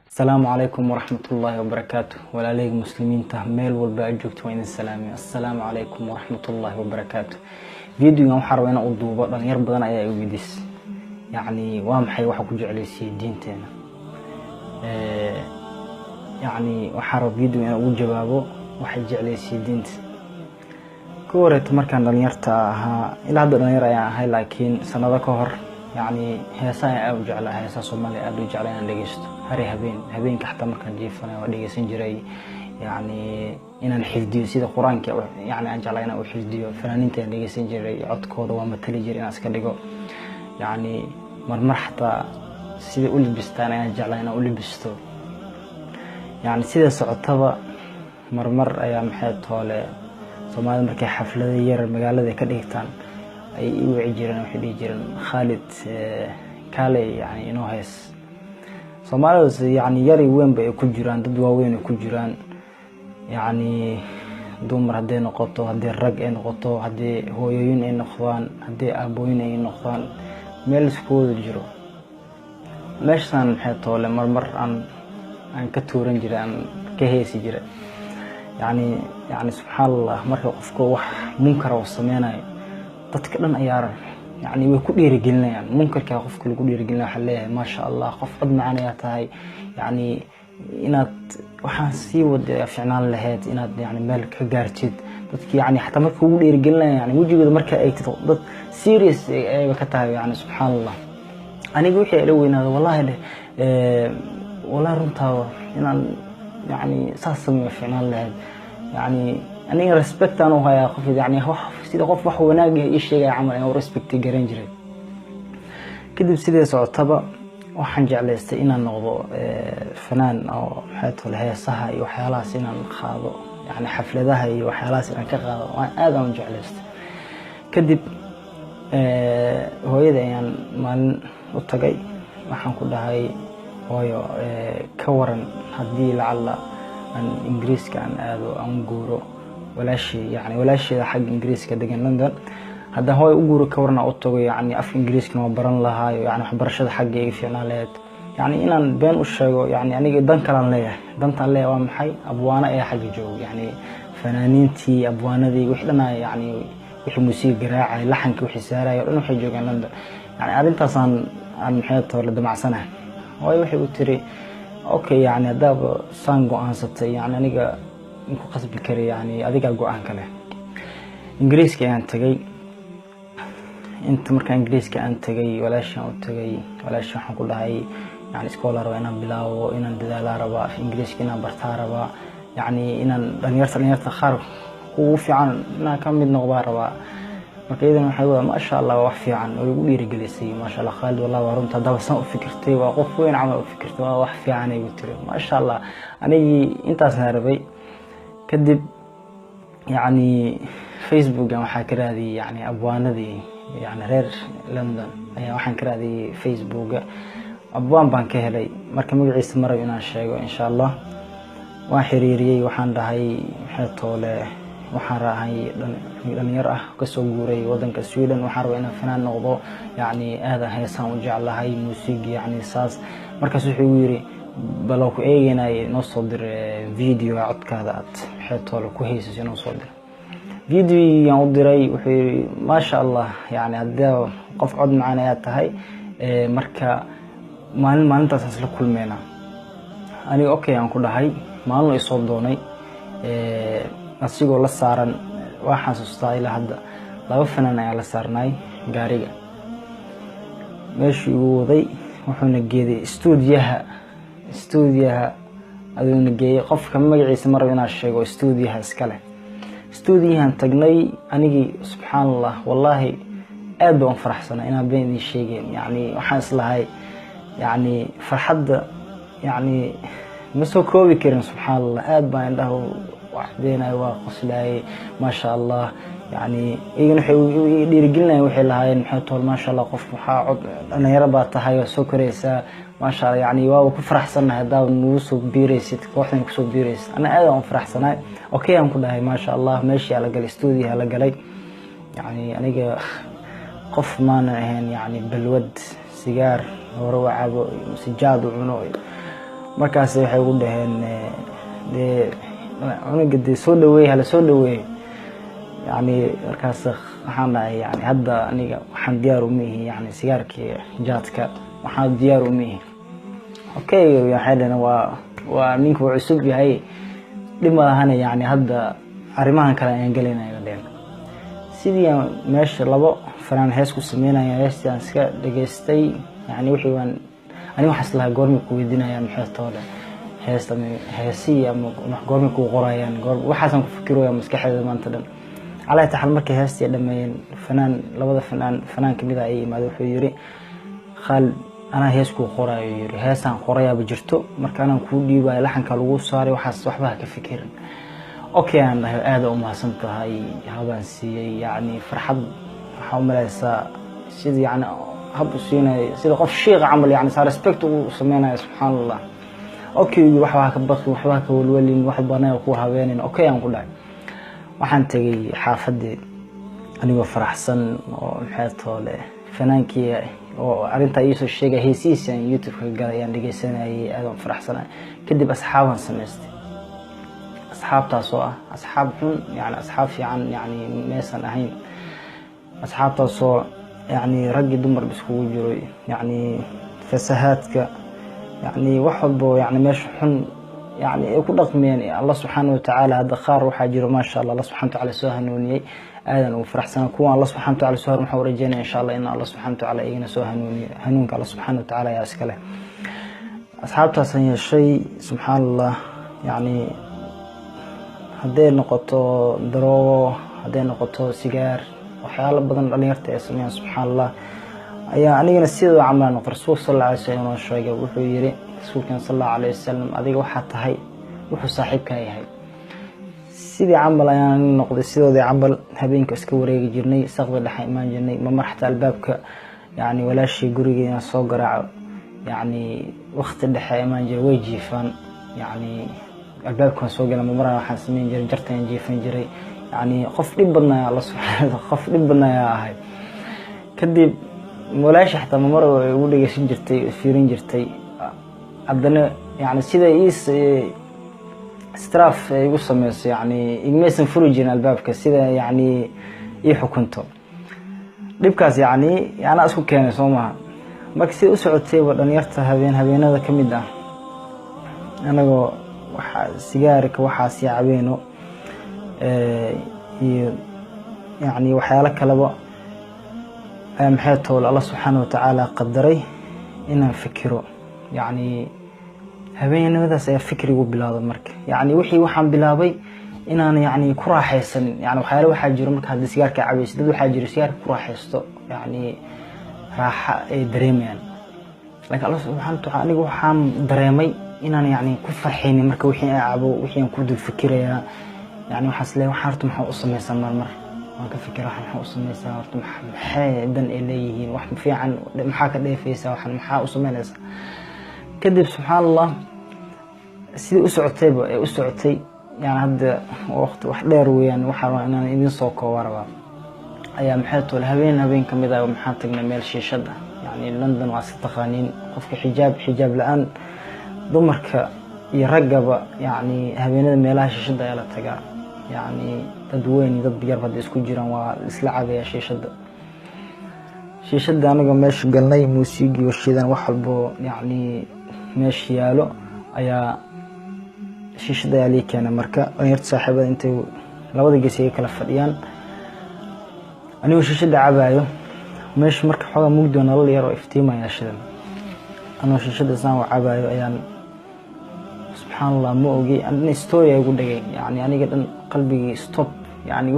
السلام عليكم ورحمة الله وبركاته ولا ليك مسلمين تهميل والباجوكت وين السلام السلام عليكم ورحمة الله وبركاته فيديو يوم حروينا أضوبة لأن يربضنا أي ويديس يعني وامحي وحكو جعليسي دينتنا يعني وحرب فيديو أنا أقول جوابه وحي جعليسي دينت كورة مركان لن يرتاها إلا هذا لن يرى هاي لكن سنة كهر يعني هيسا أو جعلها هيسا صومالي أبي جعلها لقيست هري هبين كحتى مركان جيفنا ودقي سنجري يعني إن الحفديو سيدا قرآن يعني أجعلنا أو حفديو فنانين تين لقي سنجري عدكود ومثلي جري ناس كدقو يعني مرمر حتى سيدا أولي بستان أجعلنا أولي بستو يعني سيدا سعطبا مرمر أيام حياة طولة صومالي مركي حفلة ير مقالة كدقتان ay u wicireen waxa dhigi jireen Khalid kale yani inoo hees Soomaalidu yani yari weyn bay ku jiraan dad waaweyn ku jiraan yani dumar haday noqoto haday rag ay noqoto haday hooyooyin ay noqdaan haday aabooyin ay noqdaan meel isku jiro meeshan xeeto le marmar aan ka tuuran jiraan ka heesi jireen yani subhanallah marka qofku wax munkar oo sameeynaayo dadka dhan ayaa yani way ku dhiirigelinayaan munkarka qofka lagu dhiirigelinayo waxa leeyahay ma sha Allah qof cod macaan ayaa tahay yani inaad waxaan sii wada ficnaan lahayd inaad yani meel ka gaartid dadka yani hatta marka ugu dhiirigelinayaan yani wajigooda marka ay tahay dad serious ay ka tahay yani subhanallah aniga wixii ila weynaado wallahi runtaa inaan yani saas sameeyo ficnaan lahayd yani أنا respect أنا وهاي قف يعني هو سيد قف وح وناجي إيش يا عمل أنا respect جرينجري كده بسيد صعطبة وحنجع لستينا نغضو فنان أو حياته لهي صهاي وحيالا سينا نخاضو يعني حفلة ذهي وحيالا سينا كغاضو هذا من جعلست كده هو يدا يعني مال التجي وحن كلها هاي هو كورن هدي لعل أن إنجليز كان هذا أنجورو ولا شيء حق إنجليز كدقن لندن هذا هو أقول كورنا أوتو يعني أف إنجليز كنا بران لها يعني حبرشة حقي في نالات يعني إن بين الشيء يعني أنا دن كلام ليه دن طلع وام حي أبوانا أي حاجة جو يعني فنانين تي أبوانا ذي وحدنا يعني وحي موسيقى راعي لحن كوحي سارة يقولون حي جو لندن يعني أنت أصلا عن حياته ولا دمع سنة هو وحي وتري أوكي يعني هذا سانجو أنصت يعني أنا إنكو قصب الكري يعني أذيك الجوعان كله إنجليز كأن تجي أنت مركز إنجليز كأن تجي ولا شيء أو تجي ولا شيء حنقول هاي يعني سكولر وإنا بلاو إنا بدال ربا في إنجليز كنا برتها ربا يعني إنا لن يرسل خارج وفي عن إنا كم من نغبار ربا مركيدا نحيوه ما شاء الله وحفي عن ويقولي رجلسي ما شاء الله خالد والله ورمت هذا بس فكرتي وقف وين عمل فكرتي وحفي عني قلت ما شاء الله أنا أنت سنربي كدب يعني فيسبوك أو حاكر هذه يعني أبوان ذي يعني غير لندن يعني وحن كر هذه فيسبوك أبوان بانكه لي مركب مجلس استمر بنا الشيء إن شاء الله وحريري وحن رهاي حطولة وحن رهاي لن يرى كسوجوري ودن كسويدن وحن رأينا فنان نغضو يعني هذا هي ساوند جعل هاي موسيقى يعني ساز مركز حويري بلو ku eeganay noo soo dir video cod kaada aad xeeto ku heysay noo soo dir video aan u diray wuxuu ma sha Allah yani hadaa qof cod macaan ay tahay marka maalintaas isla kulmeena ani okay aan ku dhahay maalin ay soo doonay asigoo la saaran waxaan xasuustaa ilaa hadda laba fanaan ayaa la saarnay gaariga meeshii uu waday wuxuuna geeday stuudiyaha aduna geeyay qofka magaciisa mar inaa sheego stuudiyaha iska leh stuudiyahan tagnay anigi subhanallah wallahi aad baan faraxsanaa inaan been sheegeen yani waxaan islahay yani farxadda yani ma soo koobi karin subhanallah aad baan indhaha waxdeenay waa qoslay ma sha Allah يعني إيجن حي ديرجلنا وحلا هاي نحطه ما شاء الله قف محاعد أنا يربى تهاي سكريسة ما شاء الله يعني واو كفرح سنة هذا ونوسو بيريس كوحنا كسو بيريس أنا أيضا فرح سنة أوكي أنا كلها ما شاء الله ماشي على جال استوديو على جالي يعني أنا قف ما يعني بالود سيجار وروع سجاد وعنوي markaas waxay ugu dhaheen dee cunuga dee soo dhaweey hala soo dhaweey yani markaas waxaan dhahay yani hadda aniga waxaan diyaar u mihi yani sigaarkii jaadka waxaan diyaar u mihi okay waxay dhaheen waa ninku wuu cusub yahay dhib ma lahan yani hadda arrimahan kale ayaan gelinayo dheen sidii meesha labo fanaan hees ku sameynaya heestii aan iska dhageystay yani wixii waan aniga waxaas lahaa goorma ku weydiinayaan maxay toole heesta heesii ama goorma ku qorayaan waxaasan ku fikirooyaa maskaxdayda maanta dhan على تحل مركي هستي لما فنان لبض فنان كميدا أي ما ذو يري خال أنا هيسكو قراء يري هيسان قراء بجرتو مركي أنا كودي بلحن كالوغو صاري وحس وحبها كفكر أوكي أنا هذا أمها سنت هاي هبانسي يعني فرحب حوم ليسا سيدي يعني هب سينا سيدي قف شيء عمل يعني صار ريسبكت وسمينا سبحان الله أوكي وحبها كبخ وحبها كولولين وحب أنا وأخوها بينين أوكي أنا كلها waxaan tagay xaafadii anigoo faraxsan oo maxay toole fanaankii oo arinta ay soo sheegay heesiisaan YouTube ka galayaan dhageysanayay aad u faraxsanaa kadib asxaaban sameystay asxaabtaas oo asxaab xun yani asxaab fiican yani meesan ahayn asxaabtaas oo yani rag iyo dumar isku jiro yani fasahaadka yani wax walba yani meesha xun يعني يكون رقمين الله سبحانه وتعالى هذا خار وحاجر ما شاء الله الله سبحانه وتعالى سوهنوني آذن وفرح سنة كون الله سبحانه وتعالى سوهر محور جينا إن شاء الله إن الله سبحانه وتعالى إينا سوهنوني هنونك الله سبحانه وتعالى يا أسكاله أصحاب تاسين الشيء سبحان الله يعني هذين نقطة درو هذين نقطة سيجار وحيال بدن اللي يرتأسمين سبحان الله يعني نسيد عمل الرسول صلى الله عليه وسلم وشوية وحيري رسولك صلى الله عليه وسلم أديك وحتى هاي وحو صاحبك هاي سيدي عمل يعني نقضي سيدي عمل هبينك اسكوريك جرني سقضي لحي ما جرني ما مرحت البابك يعني ولا شيء قريقين صوقرع يعني وقت اللحي ما جري ويجيفان يعني البابك صوق لما مرة راح نسمين جري جرتين جيفين جري يعني خف ربنا يا الله سبحانه خف ربنا يا هاي كدي ولاش حتى مرة يقول لي جرتي فيرين جرتي عندنا يعني سيدا إيس استراف يقصمس يعني يمسن فرجنا الباب كسيدا يعني يحكمته لبكاس يعني أنا أسكت كان سوما ما كسي أسعد تيبر أن يرتها هذين هذا كمدة أنا جو سيجارك وحاسي عبينه يعني وحيالك لبا محيطه الله سبحانه وتعالى قدري إن نفكره يعني هبين ماذا سيفكري وبلاد مرك يعني وحن بلابي إن أنا يعني كره حسن يعني وحاله واحد جرمك هذا سيار كعبيس ده واحد جري سيار كره حسته يعني راح دريم يعني لكن الله سبحانه وتعالى وحن دريمي إن أنا يعني كفر حيني مرك وحين أعبو وحين كود الفكرة يعني وحصل لي وحرت محو أصلا يسمى المر ما كفكر راح محو أصلا يسمى محادا إليه وحن في عن محاك ده فيسا وحن محا أصلا يسمى كذب سبحان الله سيدي أسعتي يعني هذا وقت وحدير ويان وحرا إن أنا إذن صوكو وربا أيام حيطو الهبين كميدا ومحاطقنا ميل شيشة يعني لندن واسك تقانين قفك حجاب الآن دمرك يرقب يعني هبين ميلها شيشة يلا تقع يعني تدويني ضد بيرفض اسكو جيران والإسلعة يا شيشة أنا قماش قلناي موسيقي والشيدان وحلبو يعني ماشي يالو أيا شيشة يالي كان مركا ونيرت صاحبة انتو لابد قسيه كلا فديان أنا وشيشة عبايو ماش مركا حوغا مقدو نالي يرو افتيما يا شدن أنا وشيشة سنو عبايو أيان سبحان الله موغي عندني ستوري يقول دقي يعني أنا قد قلبي ستوب يعني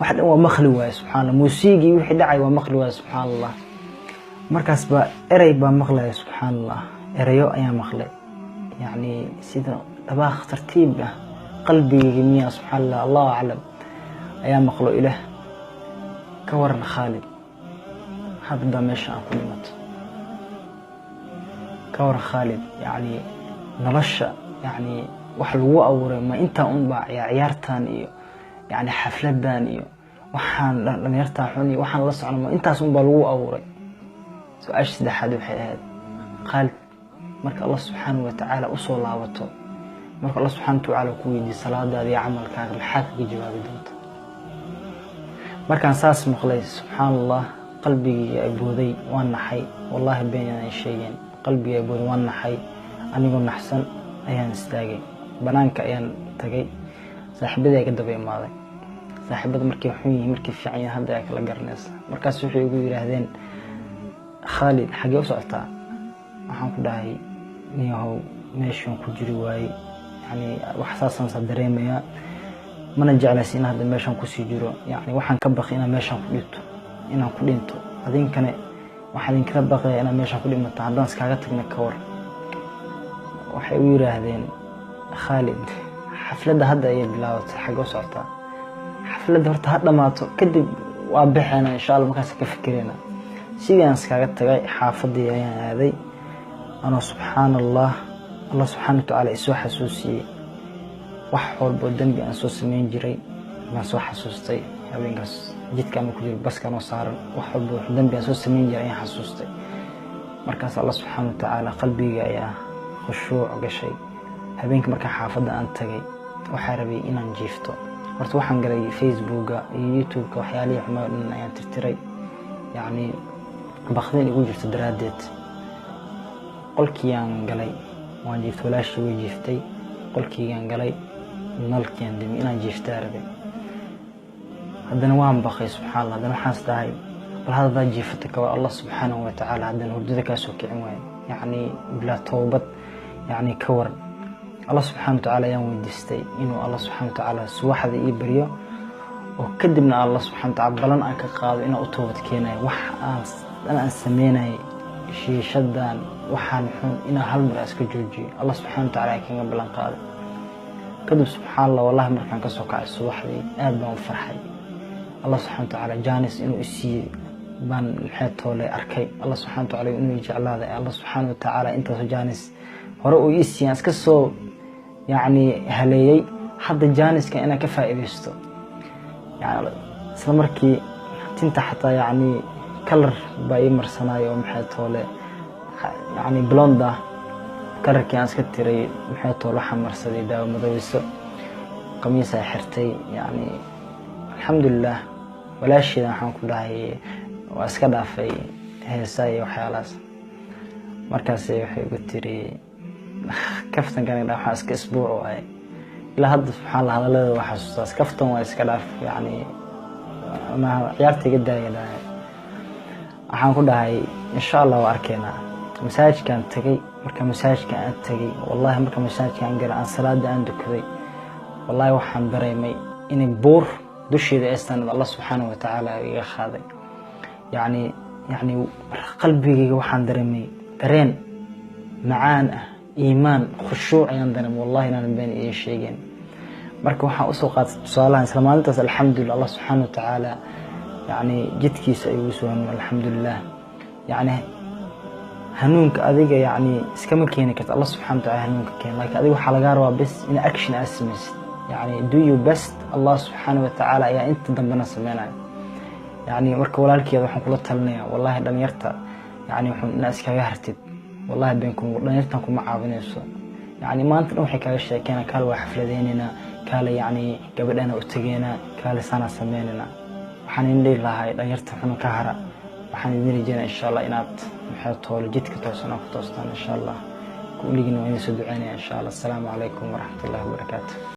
واحد هو مخلوة سبحان الله موسيقي واحد داعي ومخلوة سبحان الله مركز با إري با مخلوة سبحان الله إريو أيام مخلوة يعني سيدا تباخ ترتيب قلبي جميع سبحان الله الله أعلم أيام مخلوة إله كورنا خالد هذا ماشي أكون مت كور خالد يعني نرشة يعني وحلوة أوري ما أنت أنبع يا عيارتان يعني حفلتان iyo waxaan la yartaaxuni waxaan la socono intaas un baa lagu awuuray su'aasha saddexaad waxay ahayd Khalid marka Allah subhanahu wa ta'ala u soo laabato marka Allah subhanahu wa ta'ala ku weydiiyo salaadaada iyo camalkaaga maxaa kaga jawaabi doonta markaan saas maqlay subhanallah qalbigayga ay booday waan naxay wallahi beenayaan sheegeen qalbigayga ay booday waan naxay anigoo naxsan ayaan istaagay banaanka ayaan tagay saaxiibadey ka daba imaaday saaxiibada markii xun yihiin markii fiican yahay hadda ay kala garanaysa markaas waxay ugu yiraahdeen Khalid xagee u socotaa waxaan ku dhahay niyahow meeshaan ku jiri waayay yani wax saasan dareemaya mana jeclaysin hadda meeshaan ku sii jiro yani waxaan ka baqay inaan meeshaan ku dhinto adinkana waxaan idinka baqay inaan meeshaan ku dhimato haddaan iskaga tagna ka war waxay u yiraahdeen Khalid xafladda hadda ay bilaabatay xagee u socotaa xafladda horta ha dhamaato kadib waa bixina insha Allah markaas ka fikirina sidaan iskaga tagay xaafadii ayaan aaday ana subhanallah Allah subhanahu wa ta'ala isoo xasuusiyay wax walba dambi aan soo sameyn jiray ma soo xasuustay habeenkaas jidka ma ku jiro baska noo saaran wax walba dambi aan soo sameyn jiray ayaan xasuustay markaas Allah subhanahu wa ta'ala qalbiga ayaa khushuuc gashay habeenka marka xaafadda aan tagay waxa rabay inaan jiifto horta waxaan galay Facebook iyo YouTube waxyaalihi xumaan ayaan tirtiray yani baqdin igu jirto daraadeed qolkii aan galay waan jiiftay walaashii way jiiftay qolkii aan galay nalkii aan dimi inaan jiiftaa rabay haddana waan baqay subhanallah haddana waxaan istahay bal hadda jiifta ka war Allah subhanahu wa ta'ala haddana hurdada ka soo kicin waayo yani bila toobad yani ka war Allah subhanahu wa ta'ala ayaan weydiistay inuu Allah subhanahu wa ta'ala subaxda ii bariyo oo kadibna Allah subhanahu wa ta'ala balan aan ka qaado inaan u toobad keenayo wax aan sameynay shiishadan waxaan xun inaan hal mar iska joojiyo Allah subhanahu wa ta'ala kaga balan qaado kadib subhanallah wallahi markaan ka soo kacay subaxdii aad baan u farxay Allah subhanahu wa ta'ala jaanis inuu isiiyay baan xeetoole arkay Allah subhanahu wa ta'ala inuu jeclaaday Allah subhanahu wa ta'ala intaas jaanis hore uu isiiyay iska soo يعني هليي حد جانس كأنا كفائديستو يعني سلامركي تنت حتى يعني كلر باي مرسنا يوم حياته يعني بلوندا كلر كيانس كتيري محياته حمر سديدا ومدويسو قميصها حرتي يعني الحمد لله ولا شيء نحن كلها هي واسكدا في هساي وحيالاس مركزي وحي قلتيري كفتن كان يدافع اسك اسبوع واي الى هذا سبحان الله هذا لا حساس كفتن واي اسك داف يعني ما عيارتي قدايا waxaan ku dhahay insha Allah waa arkeena masaajidkan tagay marka masaajidkan aan tagay wallahi marka masaajidkan galay aan salaada aan dukaday wallahi waxaan dareemay in buur dusheeda aysan Allah subhanahu wa ta'ala iga qaaday yani qalbigayga waxaan dareemay dareen macaan إيمان خشوع عندنا والله أنا بين أي شيء مركب وحنا أسوقات صلاة سلامات الحمد لله الله سبحانه وتعالى يعني جد كيس أيوسون الحمد لله يعني هنونك أذيك يعني سكمل كينك الله سبحانه وتعالى هنونك كين لك أذيك حلقة بس إن أكشن أسمس يعني do your best الله سبحانه وتعالى يعني أنت ضمنا سمعنا يعني مركب ولا لك يا وحنا كلها تلنيا والله دم يرتى يعني وحنا ناس كجهرتد والله بينكم ودنيرتكم معاونيسو يعني ما انت وحي كاga sheekana kala wax xafladeynina kala yani gabadhana u tageena kala sana sameynina waxaan indhay lahay dhanyarta xun ka hara waxaan idin rajayna insha Allah inaad maxay tool jidka toosan ku toostaan insha Allah kuligina waa idin soo duceynaa insha Allah assalamu alaykum wa rahmatullahi wa barakatuh